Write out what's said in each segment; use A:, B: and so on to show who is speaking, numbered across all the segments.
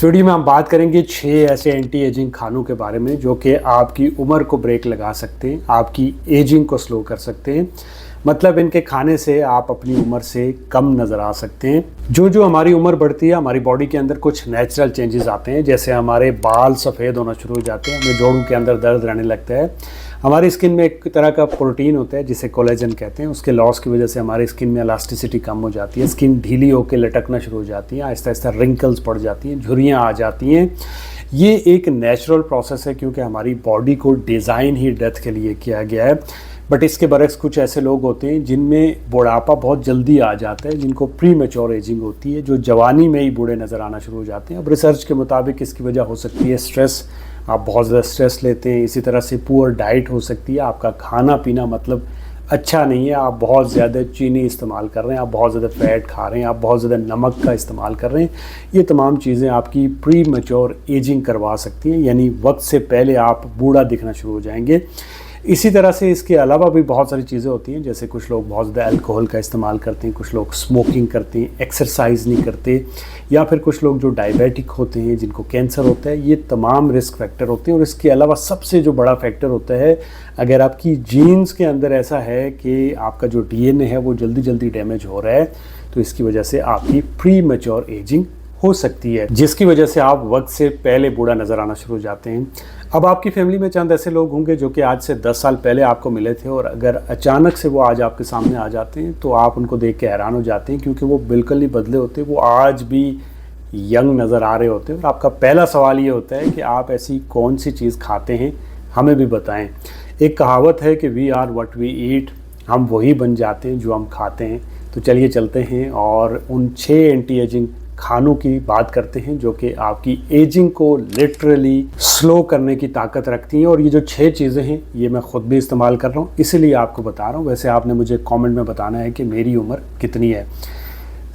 A: इस वीडियो में हम बात करेंगे 6 ऐसे एंटी एजिंग खानों के बारे में जो कि आपकी उम्र को ब्रेक लगा सकते हैं, आपकी एजिंग को स्लो कर सकते हैं। मतलब इनके खाने से आप अपनी उम्र से कम नज़र आ सकते हैं। जो हमारी उम्र बढ़ती है हमारी बॉडी के अंदर कुछ नेचुरल चेंजेस आते हैं, जैसे हमारे बाल सफ़ेद होना शुरू हो जाते हैं, हमें जोड़ों के अंदर दर्द रहने लगता है। हमारी स्किन में एक तरह का प्रोटीन होता है जिसे कोलेजन कहते हैं, उसके लॉस की वजह से हमारी स्किन में इलास्टिसिटी कम हो जाती है, स्किन ढीली होकर लटकना शुरू हो जाती है, आहिस्ता आहिस्ता रिंकल्स पड़ जाती हैं, झुर्रियाँ आ जाती हैं। ये एक नेचुरल प्रोसेस है क्योंकि हमारी बॉडी को डिज़ाइन ही डेथ के लिए किया गया है। बट इसके बरक्स कुछ ऐसे लोग होते हैं जिनमें बुढ़ापा बहुत जल्दी आ जाता है, जिनको प्री मैच्योर एजिंग होती है, जो जवानी में ही बूढ़े नज़र आना शुरू हो जाते हैं। अब रिसर्च के मुताबिक इसकी वजह हो सकती है स्ट्रेस, आप बहुत ज़्यादा स्ट्रेस लेते हैं। इसी तरह से पुअर डाइट हो सकती है, आपका खाना पीना मतलब अच्छा नहीं है, आप बहुत ज़्यादा चीनी इस्तेमाल कर रहे हैं, आप बहुत ज़्यादा फैट खा रहे हैं, आप बहुत ज़्यादा नमक का इस्तेमाल कर रहे हैं। ये तमाम चीज़ें आपकी प्री मैच्योर एजिंग करवा सकती हैं, यानी वक्त से पहले आप बूढ़ा दिखना शुरू हो जाएंगे। इसी तरह से इसके अलावा भी बहुत सारी चीज़ें होती हैं, जैसे कुछ लोग बहुत ज़्यादा अल्कोहल का इस्तेमाल करते हैं, कुछ लोग स्मोकिंग करते हैं, एक्सरसाइज नहीं करते, या फिर कुछ लोग जो डायबिटिक होते हैं, जिनको कैंसर होता है। ये तमाम रिस्क फैक्टर होते हैं। और इसके अलावा सबसे जो बड़ा फैक्टर होता है, अगर आपकी जीन्स के अंदर ऐसा है कि आपका जो डीएनए है वो जल्दी जल्दी डैमेज हो रहा है, तो इसकी वजह से आपकी प्री मैच्योर एजिंग हो सकती है, जिसकी वजह से आप वक्त से पहले बूढ़ा नज़र आना शुरू हो जाते हैं। अब आपकी फैमिली में चंद ऐसे लोग होंगे जो कि आज से 10 साल पहले आपको मिले थे, और अगर अचानक से वो आज आपके सामने आ जाते हैं तो आप उनको देख के हैरान हो जाते हैं, क्योंकि वो बिल्कुल नहीं बदले होते, वो आज भी यंग नज़र आ रहे होते हैं। और आपका पहला सवाल ये होता है कि आप ऐसी कौन सी चीज़ खाते हैं, हमें भी बताएं। एक कहावत है कि we are what we eat, हम वही बन जाते हैं जो हम खाते हैं। तो चलिए चलते हैं और उन 6 एंटी एजिंग खानों की बात करते हैं जो कि आपकी एजिंग को लिटरली स्लो करने की ताकत रखती हैं। और ये जो 6 चीज़ें हैं ये मैं ख़ुद भी इस्तेमाल कर रहा हूँ, इसीलिए आपको बता रहा हूँ। वैसे आपने मुझे कमेंट में बताना है कि मेरी उम्र कितनी है।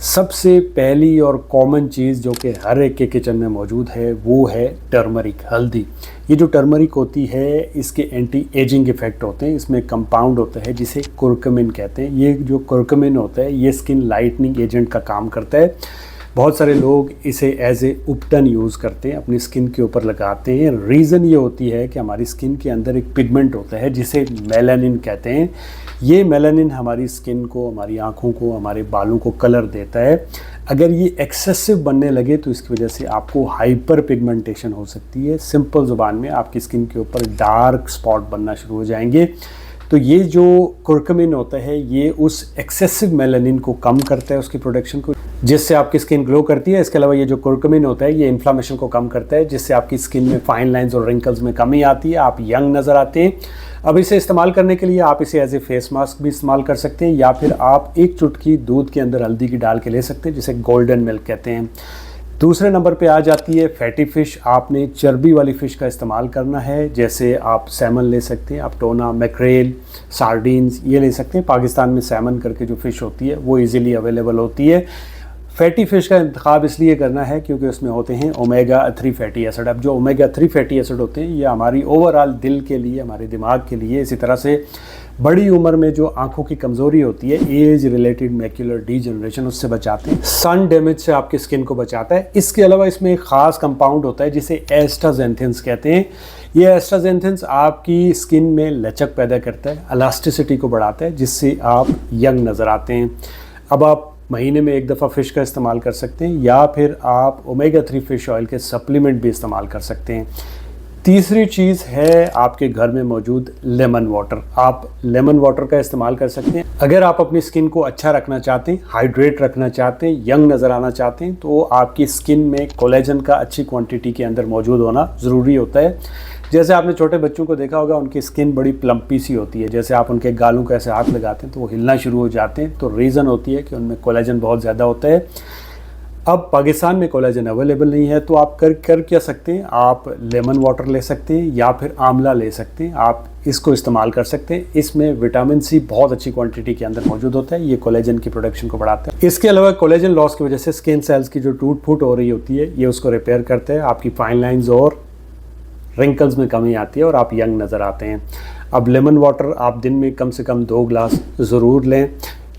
A: सबसे पहली और कॉमन चीज़ जो कि हर एक के किचन में मौजूद है वो है टर्मरिक, हल्दी। ये जो टर्मरिक होती है इसके एंटी एजिंग इफ़ेक्ट होते हैं। इसमें कंपाउंड होता है जिसे कुर्कुमिन कहते हैं। ये जो कुर्कुमिन होता है ये स्किन लाइटनिंग एजेंट का काम करता है। बहुत सारे लोग इसे एज ए उपटन यूज़ करते हैं, अपनी स्किन के ऊपर लगाते हैं। रीज़न ये होती है कि हमारी स्किन के अंदर एक पिगमेंट होता है जिसे मेलानिन कहते हैं। ये मेलानिन हमारी स्किन को, हमारी आँखों को, हमारे बालों को कलर देता है। अगर ये एक्सेसिव बनने लगे तो इसकी वजह से आपको हाइपर पिगमेंटेशन हो सकती है। सिंपल ज़ुबान में आपकी स्किन के ऊपर डार्क स्पॉट बनना शुरू हो जाएंगे। तो ये जो कुर्कुमिन होता है ये उस एक्सेसिव मेलानिन को कम करता है, उसकी प्रोडक्शन को, जिससे आपकी स्किन ग्लो करती है। इसके अलावा ये जो कुर्कुमिन होता है ये इन्फ्लामेशन को कम करता है, जिससे आपकी स्किन में फाइन लाइंस और रिंकल्स में कमी आती है, आप यंग नज़र आते हैं। अब इसे इस्तेमाल करने के लिए आप इसे एज ए फेस मास्क भी इस्तेमाल कर सकते हैं, या फिर आप एक चुटकी दूध के अंदर हल्दी की डाल के ले सकते हैं, जिसे गोल्डन मिल्क कहते हैं। दूसरे नंबर पे आ जाती है फैटी फ़िश। आपने चर्बी वाली फ़िश का इस्तेमाल करना है, जैसे आप सैमन ले सकते हैं, आप टोना, मैक्रेल, सार्डीन्स ये ले सकते हैं। पाकिस्तान में सैमन करके जो फ़िश होती है वो इजीली अवेलेबल होती है। फैटी फ़िश का इंतखाब इसलिए करना है क्योंकि उसमें होते हैं ओमेगा 3 फैटी एसिड। अब जो ओमेगा 3 फैटी एसिड होते हैं ये हमारी ओवरऑल दिल के लिए, हमारे दिमाग के लिए, इसी तरह से बड़ी उम्र में जो आंखों की कमज़ोरी होती है, एज रिलेटेड मैक्यूलर डीजनरेशन, उससे बचाते हैं। सन डैमेज से आपकी स्किन को बचाता है। इसके अलावा इसमें एक ख़ास कंपाउंड होता है जिसे एस्ट्राजेंथिन्स कहते हैं। ये एस्ट्राजेंथिन्स आपकी स्किन में लचक पैदा करता है, इलास्टिसिटी को बढ़ाता है, जिससे आप यंग नज़र आते हैं। अब आप महीने में एक दफ़ा फ़िश का इस्तेमाल कर सकते हैं, या फिर आप ओमेगा 3 फ़िश ऑयल के सप्लीमेंट भी इस्तेमाल कर सकते हैं। तीसरी चीज़ है आपके घर में मौजूद लेमन वाटर। आप लेमन वाटर का इस्तेमाल कर सकते हैं अगर आप अपनी स्किन को अच्छा रखना चाहते हैं, हाइड्रेट रखना चाहते हैं, यंग नज़र आना चाहते हैं, तो आपकी स्किन में कोलेजन का अच्छी क्वांटिटी के अंदर मौजूद होना ज़रूरी होता है। जैसे आपने छोटे बच्चों को देखा होगा, उनकी स्किन बड़ी प्लम्पी सी होती है, जैसे आप उनके गालों को ऐसे हाथ लगाते हैं तो वो हिलना शुरू हो जाते हैं। तो रीज़न होती है कि उनमें कोलेजन बहुत ज़्यादा होता है। अब पाकिस्तान में कोलेजन अवेलेबल नहीं है, तो आप कर क्या सकते हैं, आप लेमन वाटर ले सकते हैं या फिर आंवला ले सकते हैं, आप इसको इस्तेमाल कर सकते हैं। इसमें विटामिन सी बहुत अच्छी क्वांटिटी के अंदर मौजूद होता है, ये कोलेजन की प्रोडक्शन को बढ़ाता है। इसके अलावा कोलेजन लॉस की वजह से स्किन सेल्स की जो टूट फूट हो रही होती है ये उसको रिपेयर करते हैं, आपकी फाइन लाइन्स और रिंकल्स में कमी आती है और आप यंग नज़र आते हैं। अब लेमन वाटर आप दिन में कम से कम 2 गिलास ज़रूर लें।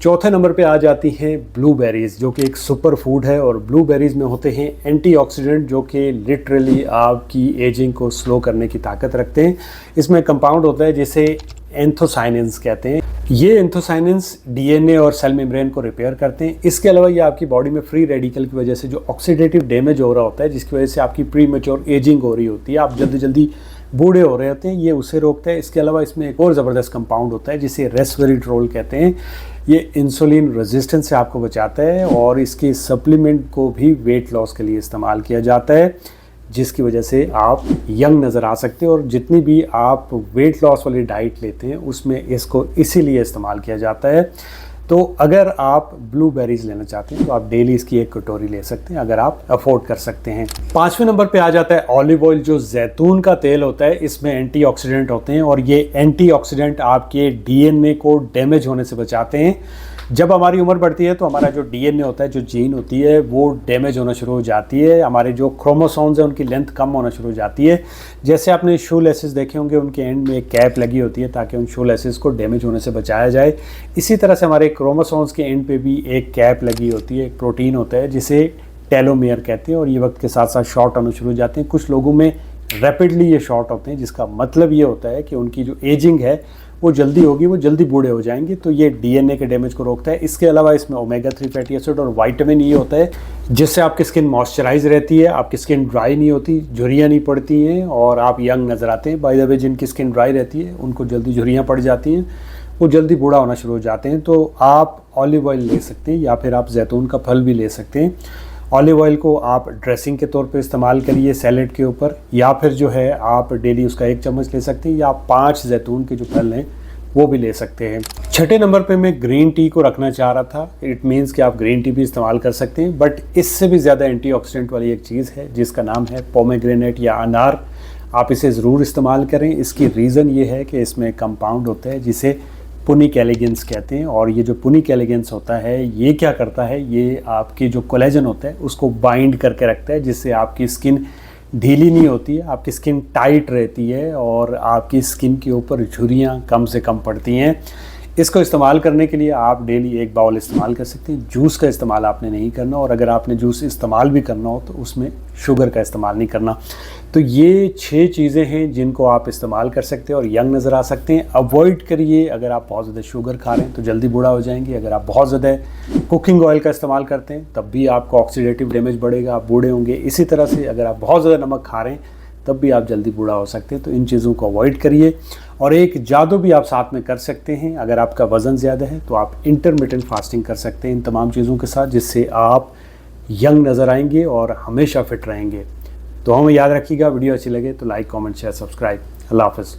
A: चौथे नंबर पे आ जाती हैं ब्लूबेरीज़, जो कि एक सुपर फूड है। और ब्लूबेरीज़ में होते हैं एंटीऑक्सीडेंट, जो कि लिटरली आपकी एजिंग को स्लो करने की ताकत रखते हैं। इसमें कंपाउंड होता है जिसे एंथोसाइनिन्स कहते हैं। ये एंथोसाइनिन्स डीएनए और सेल मेम्ब्रेन को रिपेयर करते हैं। इसके अलावा ये आपकी बॉडी में फ्री रेडिकल की वजह से जो ऑक्सीडेटिव डैमेज हो रहा होता है, जिसकी वजह से आपकी प्री मैच्योर एजिंग हो रही होती है, आप जल्दी जल्दी बूढ़े हो रहे होते हैं, ये उसे रोकता है। इसके अलावा इसमें एक और ज़बरदस्त कंपाउंड होता है जिसे रेस्वेरिट्रोल कहते हैं। ये इंसुलिन रेजिस्टेंस से आपको बचाता है और इसके सप्लीमेंट को भी वेट लॉस के लिए इस्तेमाल किया जाता है, जिसकी वजह से आप यंग नज़र आ सकते हैं। और जितनी भी आप वेट लॉस वाली डाइट लेते हैं उसमें इसको इसीलिए इस्तेमाल किया जाता है। तो अगर आप ब्लूबेरीज लेना चाहते हैं तो आप डेली इसकी एक कटोरी ले सकते हैं, अगर आप अफोर्ड कर सकते हैं। 5वें नंबर पे आ जाता है ऑलिव ऑयल, जो जैतून का तेल होता है। इसमें एंटीऑक्सीडेंट होते हैं और ये एंटीऑक्सीडेंट आपके डीएनए को डैमेज होने से बचाते हैं। जब हमारी उम्र बढ़ती है तो हमारा जो डीएनए होता है, जो जीन होती है, वो डैमेज होना शुरू हो जाती है। हमारे जो क्रोमोसोम्स हैं उनकी लेंथ कम होना शुरू हो जाती है। जैसे आपने शू लेसेस देखे होंगे, उनके एंड में एक कैप लगी होती है ताकि उन शू लेसेस को डैमेज होने से बचाया जाए। इसी तरह से हमारे क्रोमोसोम्स के एंड पे भी एक कैप लगी होती है, एक प्रोटीन होता है जिसे टेलोमेयर कहते हैं। और ये वक्त के साथ साथ शॉर्ट होने शुरू हो जाते हैं। कुछ लोगों में रैपिडली ये शॉर्ट होते हैं, जिसका मतलब ये होता है कि उनकी जो एजिंग है वो जल्दी होगी, वो जल्दी बूढ़े हो जाएंगे। तो ये डीएनए के डैमेज को रोकता है। इसके अलावा इसमें ओमेगा 3 फैटी एसिड और विटामिन ई होता है, जिससे आपकी स्किन मॉइस्चराइज रहती है, आपकी स्किन ड्राई नहीं होती, झुर्रियाँ नहीं पड़ती हैं और आप यंग नज़र आते हैं। बाय द वे, जिनकी स्किन ड्राई रहती है उनको जल्दी झुर्रियाँ पड़ जाती हैं, वो जल्दी बूढ़ा होना शुरू हो जाते हैं। तो आप ऑलिव ऑयल ले सकते हैं या फिर आप जैतून का फल भी ले सकते हैं। ऑलिव ऑयल को आप ड्रेसिंग के तौर पे इस्तेमाल करिए सैलेड के ऊपर, या फिर जो है आप डेली उसका 1 चम्मच ले सकते हैं, या 5 जैतून के जो फल हैं वो भी ले सकते हैं। 6ठे नंबर पे मैं ग्रीन टी को रखना चाह रहा था। इट मीन्स कि आप ग्रीन टी भी इस्तेमाल कर सकते हैं, बट इससे भी ज़्यादा एंटीऑक्सीडेंट वाली एक चीज़ है जिसका नाम है पोमेग्रेनेट या अनार। आप इसे ज़रूर इस्तेमाल करें। इसकी रीज़न ये है कि इसमें कंपाउंड होता है जिसे पुनिक एलिगेंस कहते हैं। और ये जो पुनिक एलिगेंस होता है, ये क्या करता है, ये आपकी जो कोलेजन होता है उसको बाइंड करके रखता है, जिससे आपकी स्किन ढीली नहीं होती है, आपकी स्किन टाइट रहती है और आपकी स्किन के ऊपर झुर्रियाँ कम से कम पड़ती हैं। इसको इस्तेमाल करने के लिए आप डेली 1 बाउल इस्तेमाल कर सकते हैं। जूस का इस्तेमाल आपने नहीं करना, और अगर आपने जूस इस्तेमाल भी करना हो तो उसमें शुगर का इस्तेमाल नहीं करना। तो ये 6 चीज़ें हैं जिनको आप इस्तेमाल कर सकते हैं और यंग नज़र आ सकते हैं। अवॉइड करिए, अगर आप बहुत ज़्यादा शुगर खा रहे हैं तो जल्दी बूढ़ा हो जाएंगे। अगर आप बहुत ज़्यादा कुकिंग ऑयल का इस्तेमाल करते हैं तब भी आपको ऑक्सीडेटिव डैमेज बढ़ेगा, आप बूढ़े होंगे। इसी तरह से अगर आप बहुत ज़्यादा नमक खा रहे हैं तब भी आप जल्दी बूढ़ा हो सकते हैं। तो इन चीज़ों को अवॉइड करिए। और एक जादू भी आप साथ में कर सकते हैं। अगर आपका वज़न ज़्यादा है तो आप इंटरमिटेंट फास्टिंग कर सकते हैं इन तमाम चीज़ों के साथ, जिससे आप यंग नज़र आएंगे और हमेशा फिट रहेंगे। तो हमें याद रखिएगा, वीडियो अच्छी लगे तो लाइक, कमेंट, शेयर, सब्सक्राइब। अल्लाह हाफ़िज़।